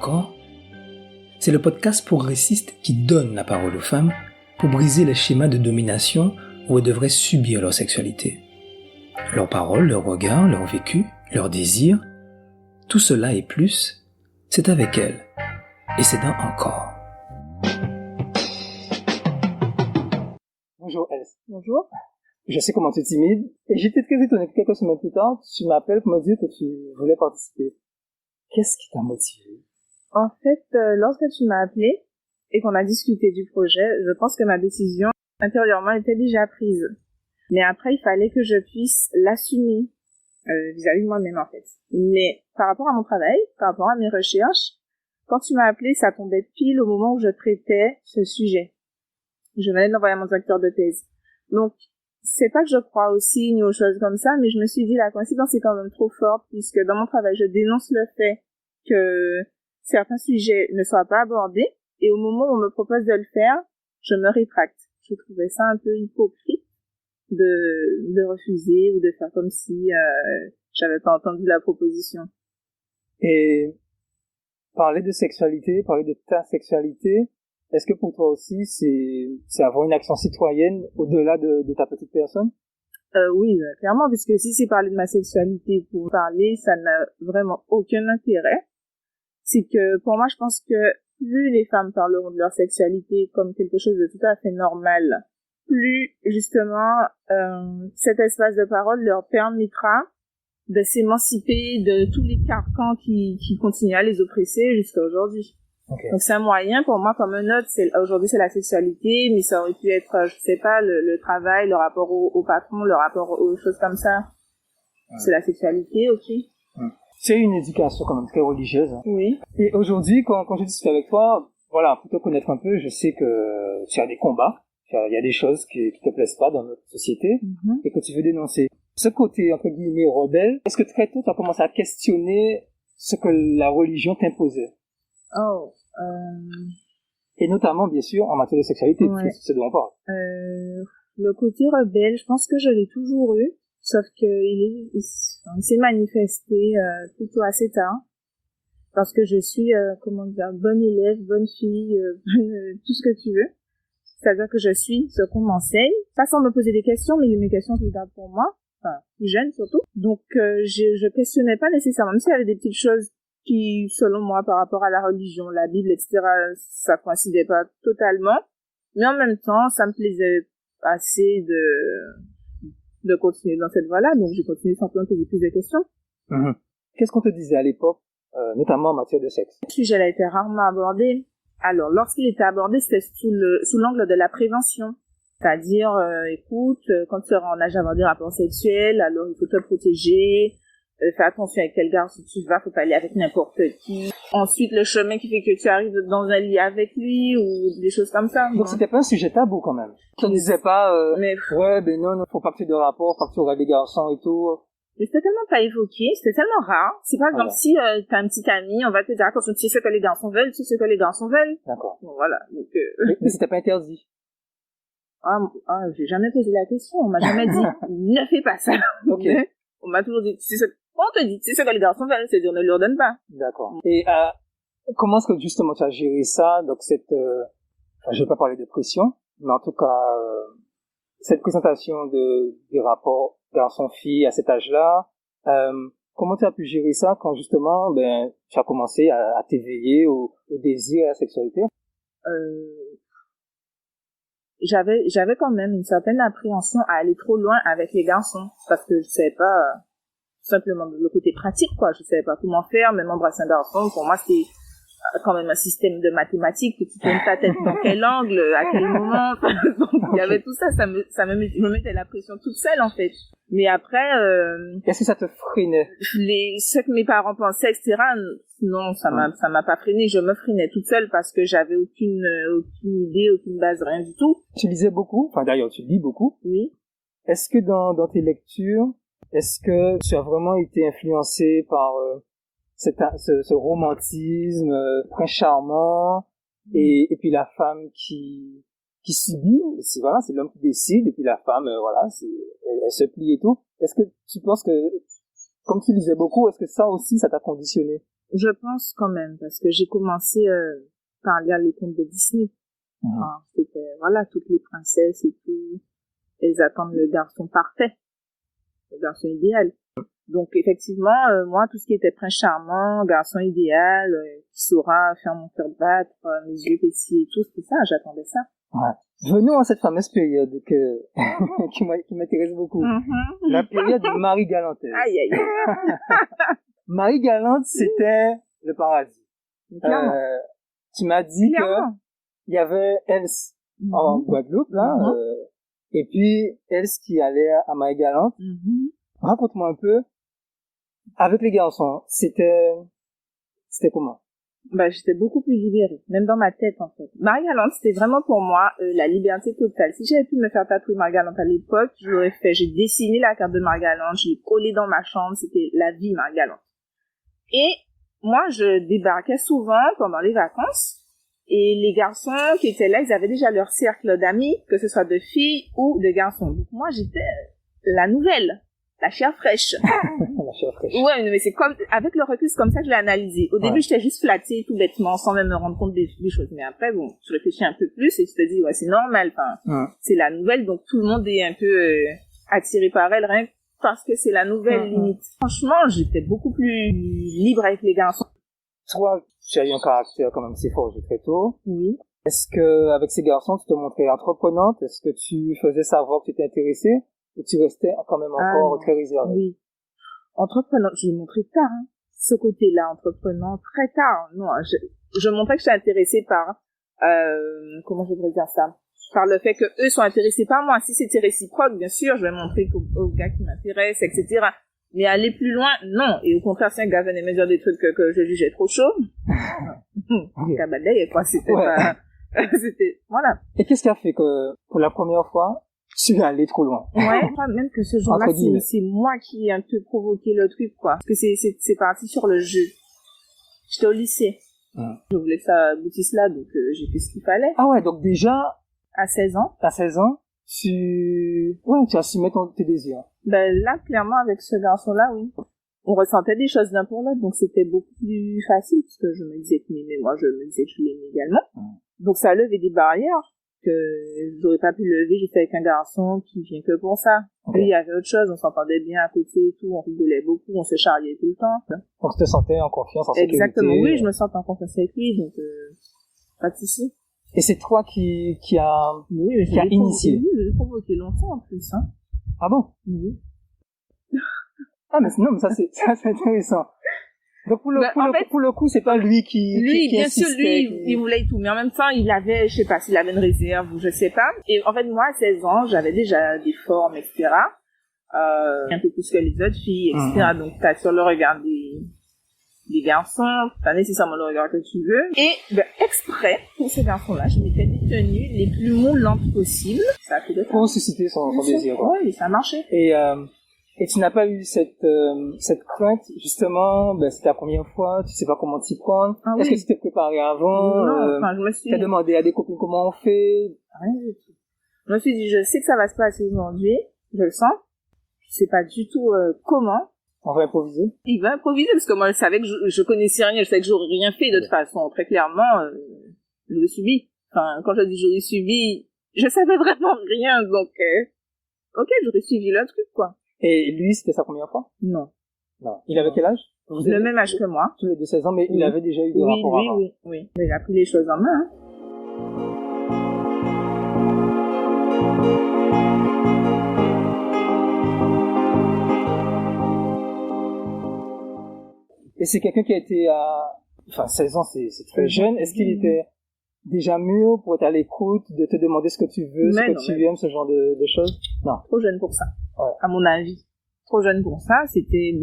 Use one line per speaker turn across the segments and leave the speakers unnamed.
encore, c'est le podcast progressiste qui donne la parole aux femmes pour briser les schémas de domination où elles devraient subir leur sexualité. Leurs paroles, leurs regards, leur vécu, leurs désirs, tout cela et plus, c'est avec elles. Et c'est dans Encore.
Bonjour Else.
Bonjour.
Je sais comment tu es timide et j'étais très étonné que quelques semaines plus tard, tu m'appelles pour me dire que tu voulais participer. Qu'est-ce qui t'a motivé?
En fait, lorsque tu m'as appelé et qu'on a discuté du projet, je pense que ma décision intérieurement était déjà prise. Mais après, il fallait que je puisse l'assumer vis-à-vis de moi-même en fait. Mais par rapport à mon travail, par rapport à mes recherches, quand tu m'as appelé, ça tombait pile au moment où je traitais ce sujet. Je venais de l'envoyer à mon directeur de thèse. Donc, c'est pas que je crois aux signes ou aux choses comme ça, mais je me suis dit la coïncidence est quand même trop forte puisque dans mon travail, je dénonce le fait que certains sujets ne soient pas abordés et au moment où on me propose de le faire, je me rétracte. Je trouvais ça un peu hypocrite de refuser ou de faire comme si j'avais pas entendu la proposition.
Et parler de sexualité, parler de ta sexualité, est-ce que pour toi aussi c'est avoir une action citoyenne au-delà de ta petite personne?
Oui, clairement, puisque si c'est parler de ma sexualité pour parler, ça n'a vraiment aucun intérêt. C'est que, pour moi, je pense que plus les femmes parleront de leur sexualité comme quelque chose de tout à fait normal, plus, justement, cet espace de parole leur permettra de s'émanciper de tous les carcans qui continuent à les oppresser jusqu'à aujourd'hui.
Okay.
Donc c'est un moyen pour moi comme un autre. Aujourd'hui c'est la sexualité, mais ça aurait pu être, je sais pas, le travail, le rapport au patron, le rapport aux choses comme ça. Ouais. C'est la sexualité, ok.
Ouais. C'est une éducation quand même très religieuse. Hein.
Oui.
Et aujourd'hui, quand je discute avec toi, voilà, pour te connaître un peu, je sais que tu as des combats, il y a des choses qui te plaisent pas dans notre société et que tu veux dénoncer. Ce côté entre guillemets rebelle, est-ce que très tôt tu as commencé à questionner ce que la religion t'imposait? Et notamment, bien sûr, en matière de sexualité,
ouais.
parce que c'est de on parle.
Le côté rebelle, je pense que je l'ai toujours eu, sauf que il s'est manifesté plutôt assez tard, parce que je suis, bonne élève, bonne fille, tout ce que tu veux. C'est-à-dire que je suis ce qu'on m'enseigne, pas sans me poser des questions, mais mes questions, je les garde pour moi, enfin, plus jeune surtout. Donc, je questionnais pas nécessairement, même s'il y avait des petites choses qui, selon moi, par rapport à la religion, la Bible, etc., ça coïncidait pas totalement. Mais en même temps, ça me plaisait assez de continuer dans cette voie-là, donc j'ai continué simplement à poser plus de questions.
Qu'est-ce qu'on te disait à l'époque, notamment en matière de sexe?
Le sujet a été rarement abordé. Alors, lorsqu'il était abordé, c'était sous l'angle de la prévention. C'est-à-dire, écoute, quand tu seras en âge d'avoir des rapports sexuels, alors il faut te protéger, fais attention avec quel garçon tu vas, faut pas aller avec n'importe qui. Ensuite, le chemin qui fait que tu arrives dans un lit avec lui, ou des choses comme ça.
Donc c'était pas un sujet tabou quand même. Tu ne disais pas, ouais, ben non, faut pas que tu aies de rapport, faut pas que tu auras des garçons et tout.
Mais c'était tellement pas évoqué, c'était tellement rare. C'est par exemple, si t'as un petit ami, on va te dire, attention, tu sais ce que les garçons veulent, tu sais ce que les garçons veulent.
D'accord.
Bon, voilà. Donc,
mais c'était pas interdit.
J'ai jamais posé la question, on m'a jamais dit, ne fais pas ça.
Okay.
On m'a toujours dit, on te dit, tu sais ce que les garçons veulent, c'est-à-dire ne leur donne pas.
D'accord. Et comment est-ce que justement tu as géré ça, donc je vais pas parler de pression, mais en tout cas, cette présentation des rapports garçon-fille à cet âge-là, comment tu as pu gérer ça quand justement, tu as commencé à t'éveiller au désir et à la sexualité?
J'avais quand même une certaine appréhension à aller trop loin avec les garçons, parce que je savais pas, simplement le côté pratique, quoi. Je savais pas comment faire, même embrasser un garçon, pour moi, c'était quand même un système de mathématiques, que tu tournes ta tête dans quel angle, à quel moment. Donc, il y avait tout ça, je me mettais la pression toute seule, en fait. Mais après,
est-ce que ça te freinait?
Ce que mes parents pensaient, etc., non, ça m'a pas freiné. Je me freinais toute seule parce que j'avais aucune idée, aucune base, rien du tout.
Tu lisais beaucoup? Enfin, d'ailleurs, tu lis beaucoup.
Oui.
Est-ce que dans tes lectures, est-ce que tu as vraiment été influencé par ce romantisme très charmant et puis la femme qui subit, voilà, c'est l'homme qui décide et puis la femme, voilà, elle se plie et tout. Est-ce que tu penses que, comme tu lisais beaucoup, est-ce que ça aussi, ça t'a conditionné?
Je pense quand même, parce que j'ai commencé par lire les contes de Disney. Enfin, c'était, voilà, toutes les princesses et tout, elles attendent le garçon parfait, le garçon idéal. Donc effectivement, moi, tout ce qui était prince charmant, garçon idéal, qui saura faire mon cœur battre, mes yeux pétiller et tout, c'était ça, j'attendais ça.
Ouais. Venons à cette fameuse période qui m'intéresse beaucoup. La période de Marie Galante.
Aïe, aïe, aïe.
Marie Galante, c'était le paradis. Tu m'as dit que il y avait Else en Guadeloupe, là, et puis Else qui allait à Marie Galante. Raconte-moi un peu, avec les garçons, c'était comment?
Bah, j'étais beaucoup plus libérée, même dans ma tête, en fait. Marie Galante, c'était vraiment pour moi la liberté totale. Si j'avais pu me faire tatouer Marie Galante à l'époque, je l'aurais fait. J'ai dessiné la carte de Marie Galante, je l'ai collée dans ma chambre, c'était la vie Marie Galante. Et moi, je débarquais souvent pendant les vacances, et les garçons qui étaient là, ils avaient déjà leur cercle d'amis, que ce soit de filles ou de garçons. Donc moi, j'étais la nouvelle. La chair fraîche.
La chair fraîche.
Ouais, mais c'est comme, avec le recul, c'est comme ça que je l'ai analysé. Au début, j'étais juste flattée, tout bêtement, sans même me rendre compte des choses. Mais après, bon, je réfléchis un peu plus et je te dis, ouais, c'est normal. Enfin, c'est la nouvelle, donc tout le monde est un peu attiré par elle, rien que parce que c'est la nouvelle limite. Franchement, j'étais beaucoup plus libre avec les garçons.
Toi, tu as eu un caractère quand même assez fort très tôt.
Oui.
Est-ce que, avec ces garçons, tu te montrais entreprenante? Est-ce que tu faisais savoir que tu étais intéressée? Et tu restais quand même encore très réservé?
Oui. Entreprenant, je l'ai montré tard, hein. Ce côté-là, entreprenant, très tard. Non, je montrais que j'étais intéressée par, comment je voudrais dire ça? Par le fait que eux sont intéressés par moi. Si c'était réciproque, bien sûr, je vais montrer aux gars qui m'intéressent, etc. Mais aller plus loin, non. Et au contraire, si un gars venait me dire des trucs que je jugeais trop chaud, cabadais, quoi, c'était pas, c'était, voilà.
Et qu'est-ce qui a fait que, pour la première fois, tu es allé trop loin?
Ouais, même que ce jour-là, c'est moi qui ai un peu provoqué le truc, quoi. Parce que c'est parti sur le jeu. J'étais au lycée. Je voulais que ça aboutisse là, donc j'ai fait ce qu'il fallait.
Ah ouais, donc déjà...
À 16 ans.
À 16 ans, tu as assumé tes désirs.
Ben là, clairement, avec ce garçon-là, oui. On ressentait des choses l'un pour l'autre, donc c'était beaucoup plus facile, parce que je me disais que mais moi, je me disais que je l'aimais également. Donc ça a levé des barrières que j'aurais pas pu lever juste avec un garçon qui vient que pour ça. Lui, il y avait autre chose, on s'entendait bien à côté et tout, on rigolait beaucoup, on se charriait tout le temps.
On se sentait en confiance, en sécurité.
Exactement, oui, je me sentais en confiance avec lui, donc pas de souci.
Et c'est toi qui a initié.
Oui, je l'ai provoqué longtemps en plus, hein.
Ah bon?
Oui.
Ah mais non, mais ça c'est intéressant. Donc pour le coup, c'est pas lui qui
bien
insistait,
sûr, lui, il voulait tout, mais en même temps, il avait, je sais pas, s'il avait une réserve ou je sais pas. Et en fait, moi, à 16 ans, j'avais déjà des formes, etc. Un peu plus que les autres filles, etc. Donc, t'as sur le regard des garçons, pas nécessairement le regard que tu veux. Et, exprès, pour ces garçons-là, je m'étais des tenues les plus moulantes possibles. Ça a fait de temps.
Pour susciter son désir.
Oui, ça a marché.
Et tu n'as pas eu cette crainte, justement, c'est ta première fois, tu sais pas comment t'y prendre. Est-ce que tu t'es préparé avant?
Non, enfin, je me suis...
T'as demandé à des copines comment on fait?
Rien du tout. Je me suis dit, je sais que ça va se passer aujourd'hui, je le sens. Je sais pas du tout comment.
On va improviser?
Il va improviser, parce que moi, je savais que je connaissais rien, je savais que j'aurais rien fait de toute façon. Très clairement, je l'ai subi. Enfin, quand je dis j'aurais subi, je savais vraiment rien, donc, ok, j'aurais suivi le truc, quoi.
Et lui, c'était sa première fois?
Non.
Il avait quel âge?
Le même âge que moi.
Tous les deux 16 ans, mais il avait déjà eu des rapports avant.
Oui. Mais il a pris les choses en main, hein.
Et c'est quelqu'un qui a été à 16 ans, c'est très jeune. Est-ce qu'il était déjà mûr pour être à l'écoute, de te demander ce que tu veux, ce que tu aimes, ce genre de choses? Non.
Trop jeune pour ça.
Ouais.
À mon avis. Trop jeune pour ça. C'était,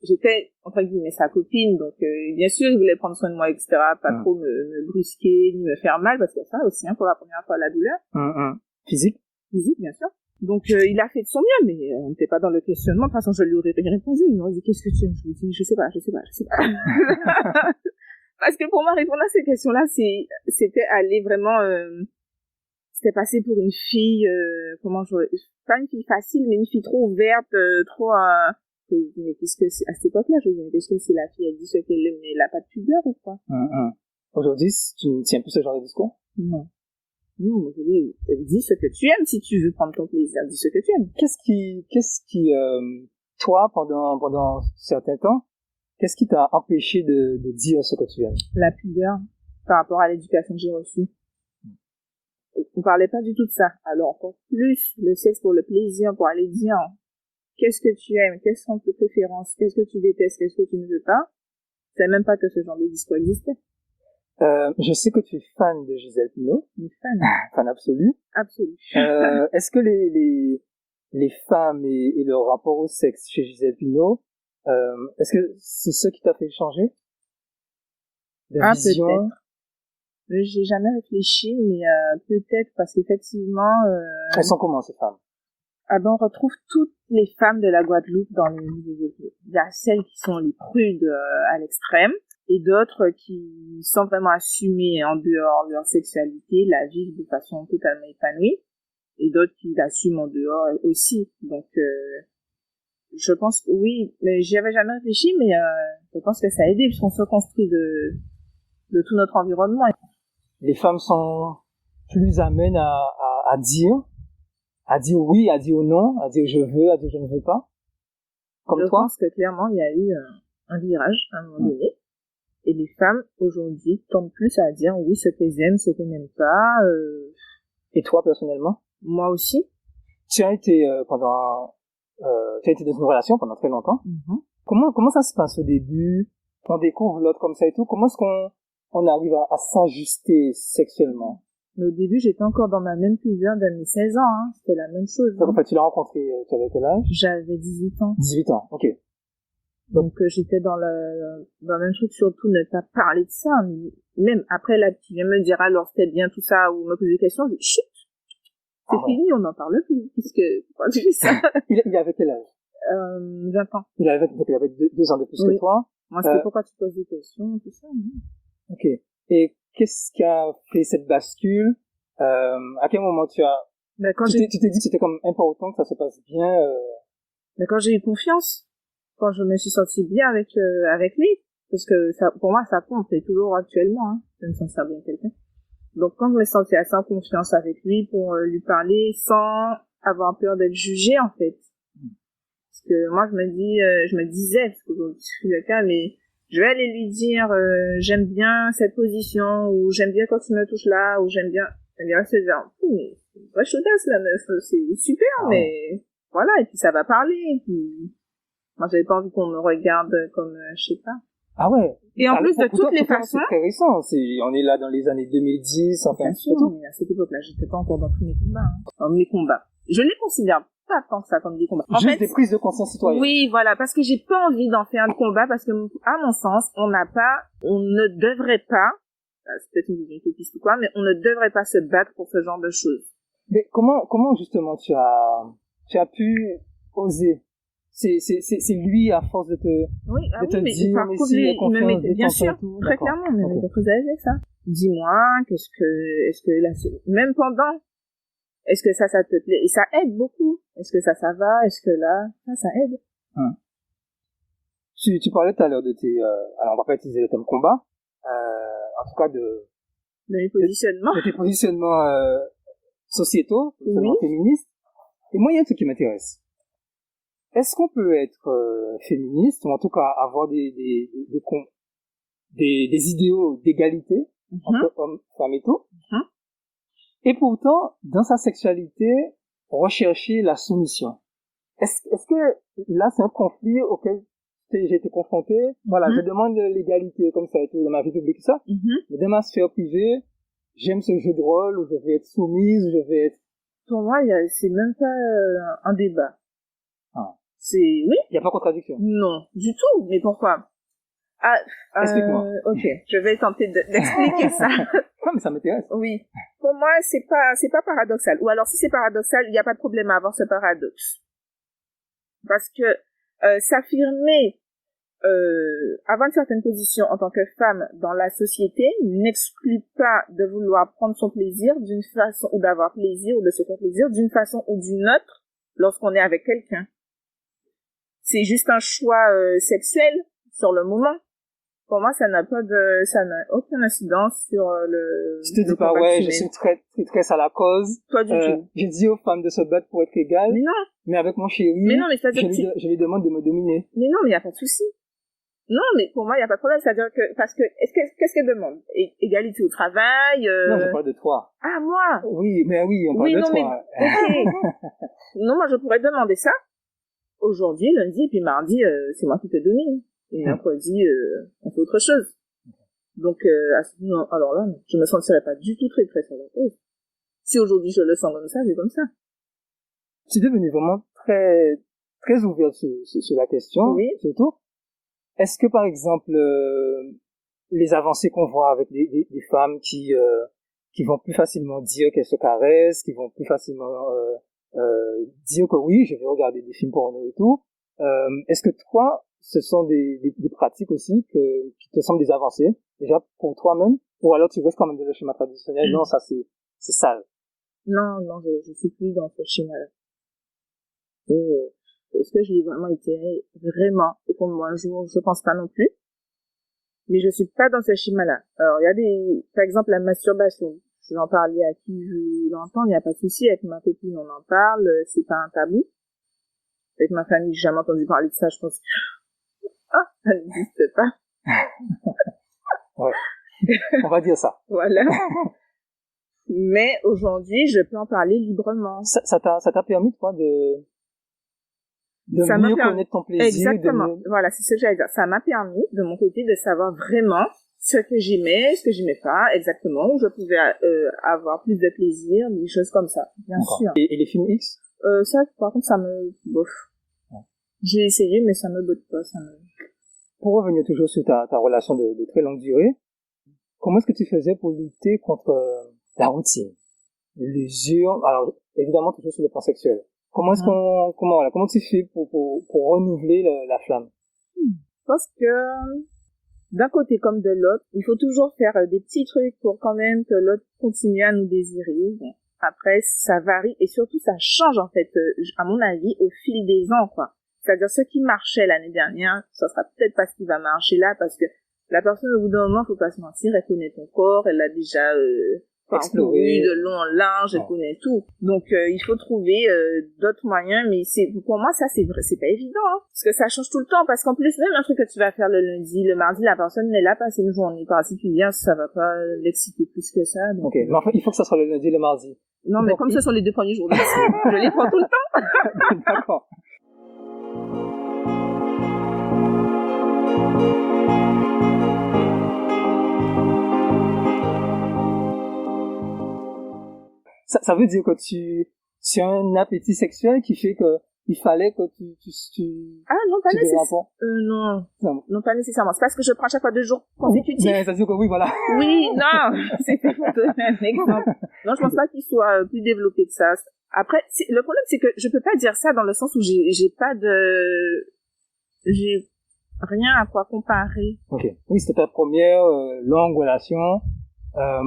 j'étais, entre guillemets, sa copine, donc, bien sûr, il voulait prendre soin de moi, etc., pas trop me brusquer, ni me faire mal, parce qu'il y a ça aussi, hein, pour la première fois, la douleur.
Physique,
bien sûr. Donc, il a fait de son mieux, mais on n'était pas dans le questionnement. De toute façon, je lui aurais répondu. Il m'aurait dit, qu'est-ce que tu aimes? Je lui ai dit, je sais pas. Parce que pour moi, répondre à ces questions-là, c'était aller vraiment, c'était passé pour une fille, pas une fille facile, mais une fille trop ouverte, trop, Je me dis, mais qu'est-ce que c'est, à cette époque-là, je me dis, mais qu'est-ce que c'est la fille, elle dit ce qu'elle aime, mais elle a pas de pudeur ou quoi?
Aujourd'hui, tu ne tiens plus ce genre de discours?
Non. Non, je dis, dis ce que tu aimes si tu veux prendre ton plaisir, dis ce que tu aimes.
Qu'est-ce qui, toi, pendant certains temps, qu'est-ce qui t'a empêché de dire ce que tu aimes?
La pudeur, par rapport à l'éducation que j'ai reçue. On parlait pas du tout de ça. Alors, encore plus, le sexe pour le plaisir, pour aller dire, qu'est-ce que tu aimes, quelles sont tes préférences, qu'est-ce que tu détestes, qu'est-ce que tu ne veux pas. Je savais même pas que ce genre de discours existait.
Je sais que tu es fan de Gisèle Pineau.
Une fan.
Fan absolu.
Absolu.
Est-ce que les femmes et leur rapport au sexe chez Gisèle Pineau, est-ce que c'est ce qui t'a fait changer de vision?
Peut-être. J'ai jamais réfléchi, mais peut-être parce qu'effectivement...
Elles sont comment, ces femmes?
On retrouve toutes les femmes de la Guadeloupe dans les milieux. Il y a celles qui sont les prudes à l'extrême, et d'autres qui sont vraiment assumées en dehors de leur sexualité, la vivent de façon totalement épanouie, et d'autres qui l'assument en dehors aussi. Donc, je pense que oui, mais j'y avais jamais réfléchi, mais je pense que ça a aidé, puisqu'on se construit de tout notre environnement.
Les femmes sont plus amènes à dire oui, à dire non, à dire je veux, à dire je ne veux pas. Comme
je
toi?
Je pense que clairement, il y a eu un virage à un moment donné. Et les femmes, aujourd'hui, tendent plus à dire oui, ce qu'elles aiment, ce qu'elles n'aiment pas.
Et toi, personnellement?
Moi aussi.
Tu as été dans une relation pendant très longtemps.
Mm-hmm.
Comment ça se passe au début? On découvre l'autre comme ça et tout. Comment est-ce qu'on arrive à s'ajuster sexuellement?
Mais au début, j'étais encore dans ma même pudeur de mes 16 ans, hein. C'était la même chose.
Donc, en fait, tu l'as rencontré, tu avais quel âge?
J'avais 18 ans.
18 ans, ok.
Donc j'étais dans le même truc, surtout ne pas parler de ça. Même après, là, tu viens me dire, alors, c'était bien tout ça, ou me poser des questions, je dis, chut! C'est fini, on n'en parle plus, puisque, pourquoi tu fais ça?
il avait quel âge?
20 ans.
Il avait 2 ans de plus que toi?
Moi, c'était pourquoi tu poses des questions, tout ça.
Ok. Et qu'est-ce qui a fait cette bascule? À quel moment tu t'es dit que c'était comme important que ça se passe bien?
Mais quand j'ai eu confiance, quand je me suis sentie bien avec lui, parce que ça, pour moi, ça compte, et toujours actuellement, hein, de me sentir bien quelqu'un. Donc, quand je me sentais assez en confiance avec lui pour lui parler sans avoir peur d'être jugée, en fait. Parce que moi, je me disais, parce que c'est plus le cas, mais je vais aller lui dire, j'aime bien cette position, ou j'aime bien quand tu me touches là, ou j'aime bien se dire, mais c'est une vraie chaudasse, la meuf, c'est super, mais voilà, et puis ça va parler, et puis moi, j'avais pas envie qu'on me regarde comme, je sais pas.
Ah ouais.
Et en plus, de toutes les façons.
C'est très récent. On est là dans les années 2010, enfin.
Bien sûr, mais à cette époque-là, j'étais pas encore dans tous mes combats, hein. Dans mes combats. Je les considère pas tant que ça comme des combats. En
Juste
fait,
des prises de conscience citoyenne.
Oui, voilà, parce que j'ai pas envie d'en faire un combat, parce que, à mon sens, on ne devrait pas, c'est peut-être une vision utopiste ou quoi, mais on ne devrait pas se battre pour ce genre de choses.
Mais comment justement tu as pu oser? C'est lui, à force de te dire, mais si,
il me mettait, bien sûr, très clairement, mais il me faisait avec ça. Dis-moi, est-ce que là, même pendant, est-ce que ça te plaît? Et ça aide beaucoup. Est-ce que ça va? Est-ce que là, ça aide?
Tu parlais tout à l'heure de tes, alors on va pas utiliser le terme combat, en tout cas de
mes positionnements.
De tes positionnements, sociétaux, féministes. Et moi, il y a un truc qui m'intéresse. Est-ce qu'on peut être féministe, ou en tout cas avoir des idéaux d'égalité entre hommes, femmes et tout, et pourtant, dans sa sexualité, rechercher la soumission? Est-ce que là, c'est un conflit auquel j'ai été confronté? Voilà, je demande l'égalité comme ça et tout dans ma vie publique et ça, mais dans ma sphère privée, j'aime ce jeu de rôle où je vais être soumise, où je vais être...
Pour moi, c'est même pas un débat. Oui.
Il n'y a pas de contradiction.
Non, du tout. Mais pourquoi?
Explique-moi.
Ok, je vais tenter d'expliquer ça.
Non, mais ça m'intéresse.
Oui. Pour moi, c'est pas paradoxal. Ou alors, si c'est paradoxal, il n'y a pas de problème à avoir ce paradoxe. Parce que s'affirmer, avoir une certaine position en tant que femme dans la société n'exclut pas de vouloir prendre son plaisir d'une façon, ou d'avoir plaisir, ou de se faire plaisir d'une façon ou d'une autre lorsqu'on est avec quelqu'un. c'est juste un choix sexuel sur le moment. Pour moi, ça n'a aucune incidence sur
Je te dis pas, ouais, je suis très à la cause.
Pas du tout.
Je dis aux femmes de se battre pour être égales.
Mais non.
Mais avec mon chéri, je lui demande de me dominer.
Mais non, mais il n'y a pas de souci. Non, mais pour moi, il n'y a pas de problème. C'est-à-dire que, parce que, qu'est-ce qu'elle demande? Égalité au travail,
Non, je parle de toi.
Ah, moi?
Oui, mais oui, on parle de toi.
Mais, non, moi, je pourrais demander ça. Aujourd'hui, lundi, et puis mardi, c'est moi qui te domine. Et mercredi, on fait autre chose. Donc, non, alors là, je me sentirais pas du tout très à l'aise. Si aujourd'hui je le sens comme ça, c'est comme ça.
Tu es devenu vraiment très ouvert sur la question,
oui.
Surtout. Est-ce que, par exemple, les avancées qu'on voit avec des femmes qui vont plus facilement dire qu'elles se caressent, qui vont plus facilement dire que oui, je vais regarder des films porno et tout, est-ce que toi, ce sont des pratiques aussi qui te semblent des avancées, déjà pour toi-même, ou alors tu restes quand même dans le schéma traditionnel, non, ça c'est sale.
Non, je suis plus dans ce schéma-là. Est-ce que je l'ai vraiment été vraiment au fond de moi un jour? Je pense pas non plus. Mais je suis pas dans ce schéma-là. Alors, il y a par exemple, la masturbation. Je vais en parler à qui je l'entends, il n'y a pas de souci. Avec ma copine, on en parle, c'est pas un tabou. Avec ma famille, j'ai jamais entendu parler de ça, je pense que, ça n'existe pas.
Ouais. On va dire ça.
Voilà. Mais aujourd'hui, je peux en parler librement.
Ça t'a permis, toi, de mieux connaître ton plaisir.
Exactement. Voilà, c'est ce que j'allais dire. Ça m'a permis, de mon côté, de savoir vraiment ce que j'aimais pas, exactement, où je pouvais avoir plus de plaisir, des choses comme ça, bien sûr.
Et les films X?
Ça, par contre, ça me bof. Ouais. J'ai essayé, mais ça me botte pas.
Pour revenir toujours sur ta relation de très longue durée, comment est-ce que tu faisais pour lutter contre la routine, l'usure, alors évidemment toujours sur le plan sexuel. Comment est-ce comment tu fais pour renouveler la flamme?
Je pense que d'un côté comme de l'autre, il faut toujours faire des petits trucs pour quand même que l'autre continue à nous désirer. Bon, après, ça varie et surtout ça change en fait, à mon avis, au fil des ans, quoi. C'est-à-dire ce qui marchait l'année dernière, ça sera peut-être pas ce qui va marcher là, parce que la personne au bout d'un moment, faut pas se mentir, elle connaît ton corps, elle a déjà exploré de long en large, elle connaît tout. Donc il faut trouver d'autres moyens, mais pour moi ça c'est vrai, c'est pas évident, hein, parce que ça change tout le temps, parce qu'en plus même un truc que tu vas faire le lundi, le mardi, la personne est là passer une journée particulière, ça va pas l'exciter plus que ça. Donc,
mais en fait, il faut que ça soit le lundi et le mardi.
Non, mais donc, comme ce sont les 2 premiers jours de je les prends tout le temps.
D'accord. Ça veut dire que tu as un appétit sexuel qui fait que il fallait que tu
Ah non, pas nécessairement. Non, pas nécessairement. C'est parce que je prends à chaque fois 2 jours consécutifs.
Mais ça veut dire que oui, voilà.
Oui, non, c'était pour donner un exemple. Non, je pense pas qu'il soit plus développé que ça. Après, le problème, c'est que je peux pas dire ça dans le sens où j'ai rien à quoi comparer.
Ok. Oui, c'était ta première longue relation.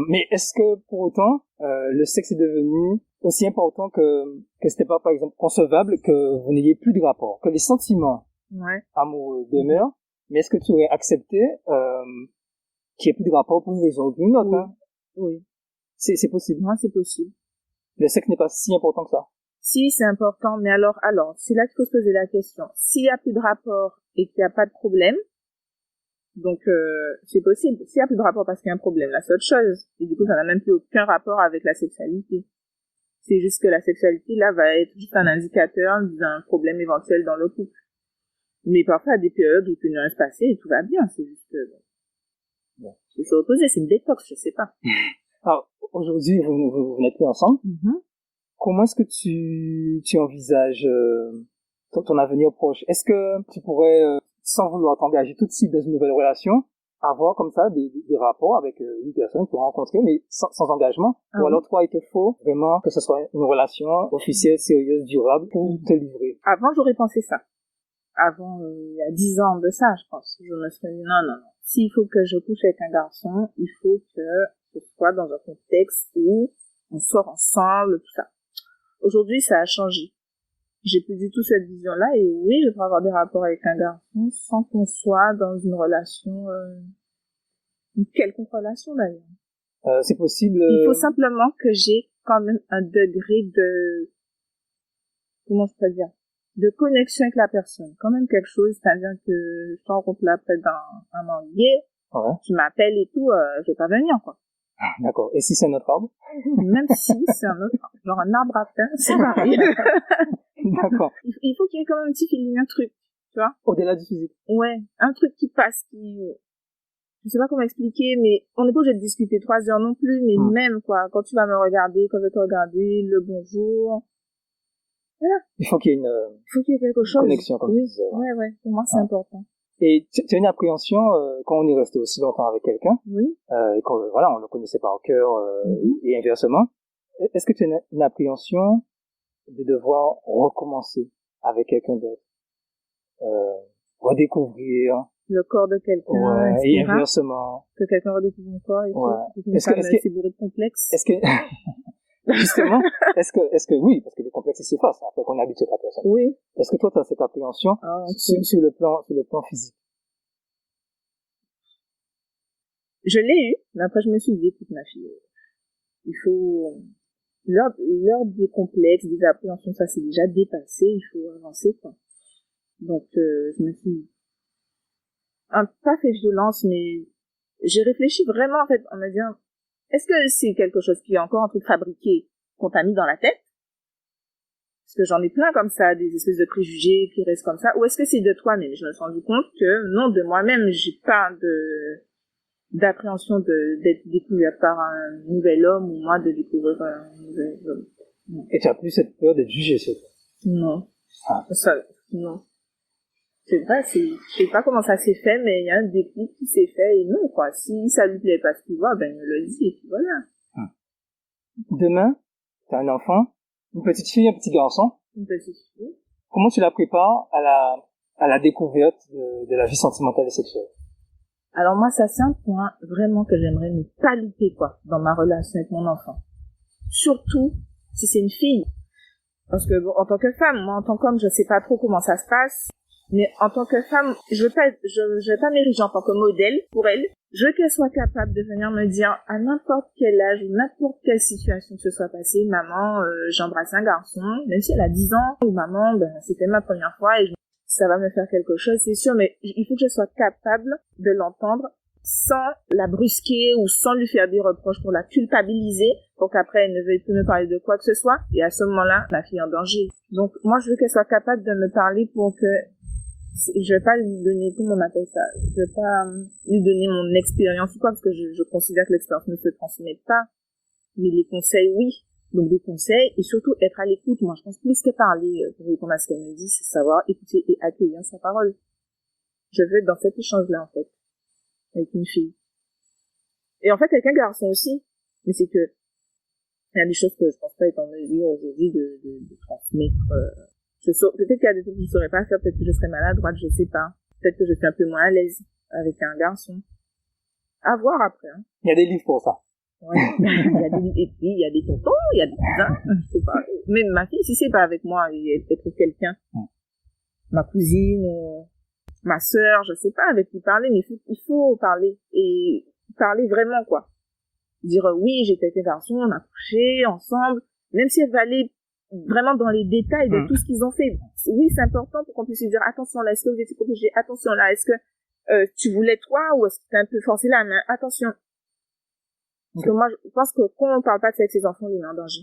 Mais est-ce que pour autant le sexe est devenu aussi important que c'était pas par exemple concevable que vous n'ayez plus de rapport, que les sentiments amoureux demeurent, mais est-ce que tu aurais accepté qu'il n'y ait plus de rapport pour une raison ou pour une autre?
Oui.
Hein?
Oui.
C'est possible.
Moi, c'est possible.
Le sexe n'est pas si important que ça.
Si, c'est important, mais alors, c'est là qu'il faut se poser la question. S'il y a plus de rapport et qu'il n'y a pas de problème, donc c'est possible. S'il y a plus de rapport parce qu'il y a un problème, là, c'est autre chose. Et du coup, ça n'a même plus aucun rapport avec la sexualité. C'est juste que la sexualité, là, va être juste un indicateur d'un problème éventuel dans le couple. Mais parfois, à des périodes où il peut ne rien se passer et tout va bien. C'est juste que, bon, il faut se reposer, c'est une détox, je sais pas.
Alors, aujourd'hui, vous n'êtes plus ensemble. Comment est-ce que tu envisages ton avenir proche? Est-ce que tu pourrais, sans vouloir t'engager tout de suite dans une nouvelle relation, avoir comme ça des rapports avec une personne pour rencontrer, mais sans engagement? Ou alors toi, il te faut vraiment que ce soit une relation officielle, sérieuse, durable pour te livrer?
Avant, j'aurais pensé ça. Avant, il y a 10 ans de ça, je pense. Je me serais dit non. S'il faut que je couche avec un garçon, il faut que ce soit dans un contexte où on sort ensemble, tout ça. Aujourd'hui, ça a changé. j'ai plus du tout cette vision-là. Et oui, je peux avoir des rapports avec un garçon sans qu'on soit dans une relation, une quelconque relation d'ailleurs.
C'est possible.
Il faut simplement que j'ai quand même un degré de, comment je peux dire, de connexion avec la personne. Quand même quelque chose, c'est-à-dire que je te rencontre là près d'un an,
Ouais.
tu m'appelles et tout, je vais pas venir, quoi.
D'accord. Et si c'est notre arbre?
Même si c'est un autre arbre, genre un arbre à pain, c'est pareil.
D'accord.
Il faut qu'il y ait quand même un petit feeling, un truc, tu vois.
Au-delà du physique.
Ouais, un truc qui passe, je sais pas comment expliquer, mais on n'est pas obligé de discuter 3 heures non plus, mais même, quoi, quand tu vas me regarder, quand je vais te regarder, le bonjour, voilà.
Il faut qu'il y ait
quelque chose.
connexion, comme tu disais.
Ouais, pour moi, c'est important.
Et tu as une appréhension quand on est resté aussi longtemps avec quelqu'un,
Oui.
et qu'on on le connaissait par cœur, et inversement. Est-ce que tu as une appréhension de devoir recommencer avec quelqu'un d'autre, redécouvrir
le corps de quelqu'un,
et inversement,
que quelqu'un redécouvre mon corps et tout.
Est-ce que
c'est bourré de complexes.
Est-ce que justement, est-ce que oui, parce que les complexes ils s'effacent après qu'on habite la personne.
Oui.
Est-ce que toi tu as cette appréhension sur le plan physique?
Je l'ai eu, mais après je me suis dit, écoute ma fille, il faut l'heure des complexes, des appréhensions, ça c'est déjà dépassé, il faut avancer, quoi. Donc je me suis pas fait violence, mais j'ai réfléchi vraiment en fait en me disant, est-ce que c'est quelque chose qui est encore un truc fabriqué qu'on t'a mis dans la tête? Parce que j'en ai plein comme ça, des espèces de préjugés qui restent comme ça, ou est-ce que c'est de toi-même? Je me suis rendu compte que non, de moi-même, j'ai pas d'appréhension d'être découverte par un nouvel homme, ou moi de découvrir un nouvel homme.
Et tu as plus cette peur d'être jugée, c'est ça?
Non. Non. C'est vrai, je sais pas comment ça s'est fait, mais il y a un déclic qui s'est fait, et non, quoi. Si ça lui plaît pas ce qu'il voit, ben, il me le dit, et puis voilà.
Demain, t'as un enfant, une petite fille, un petit garçon.
Une petite fille.
Comment tu la prépares à la découverte de la vie sentimentale et sexuelle?
Alors moi, ça c'est un point vraiment que j'aimerais ne pas louper, quoi, dans ma relation avec mon enfant. Surtout si c'est une fille. Parce que bon, en tant que femme, moi en tant qu'homme, je sais pas trop comment ça se passe. Mais en tant que femme, je vais pas m'ériger en tant que modèle pour elle. Je veux qu'elle soit capable de venir me dire à n'importe quel âge ou n'importe quelle situation que ce soit passée, maman, j'embrasse un garçon, même si elle a 10 ans, ou maman, ben, c'était ma première fois et ça va me faire quelque chose, c'est sûr, mais il faut que je sois capable de l'entendre sans la brusquer ou sans lui faire des reproches pour la culpabiliser, pour qu'après elle ne veuille plus me parler de quoi que ce soit, et à ce moment-là, ma fille est en danger. Donc moi, je veux qu'elle soit capable de me parler pour que je vais pas lui donner, comment on appelle ça, je vais pas lui donner mon expérience ou quoi, parce que je considère que l'expérience ne se transmet pas, mais les conseils, oui. Donc des conseils, et surtout être à l'écoute. Moi, je pense plus que parler pour répondre à ce qu'elle me dit, c'est savoir écouter et accueillir sa parole. Je veux être dans cet échange-là, en fait, avec une fille. Et en fait, avec un garçon aussi, mais c'est que il y a des choses que je pense pas être en mesure aujourd'hui de transmettre. Peut-être qu'il y a des trucs que je saurais pas faire, peut-être que je serais maladroite, je sais pas. Peut-être que je suis un peu moins à l'aise avec un garçon. À voir après, hein.
Il y a des livres pour ça.
Ouais. Il y a des tontons, il y a des cousins, je sais pas. Même ma fille, si c'est pas avec moi, elle trouve quelqu'un. Ma cousine, ma sœur, je sais pas avec qui parler, mais il faut parler. Et parler vraiment, quoi. Dire, oui, j'étais avec un garçon, on a couché ensemble, même si elle va aller vraiment dans les détails de tout ce qu'ils ont fait. Oui, c'est important pour qu'on puisse lui dire, attention là, est-ce que vous étiez protégé? Attention là, est-ce que tu voulais toi ou est-ce que t'as un peu forcé la main? Attention. Parce que moi, je pense que quand on parle pas de ça avec ses enfants, il est en danger.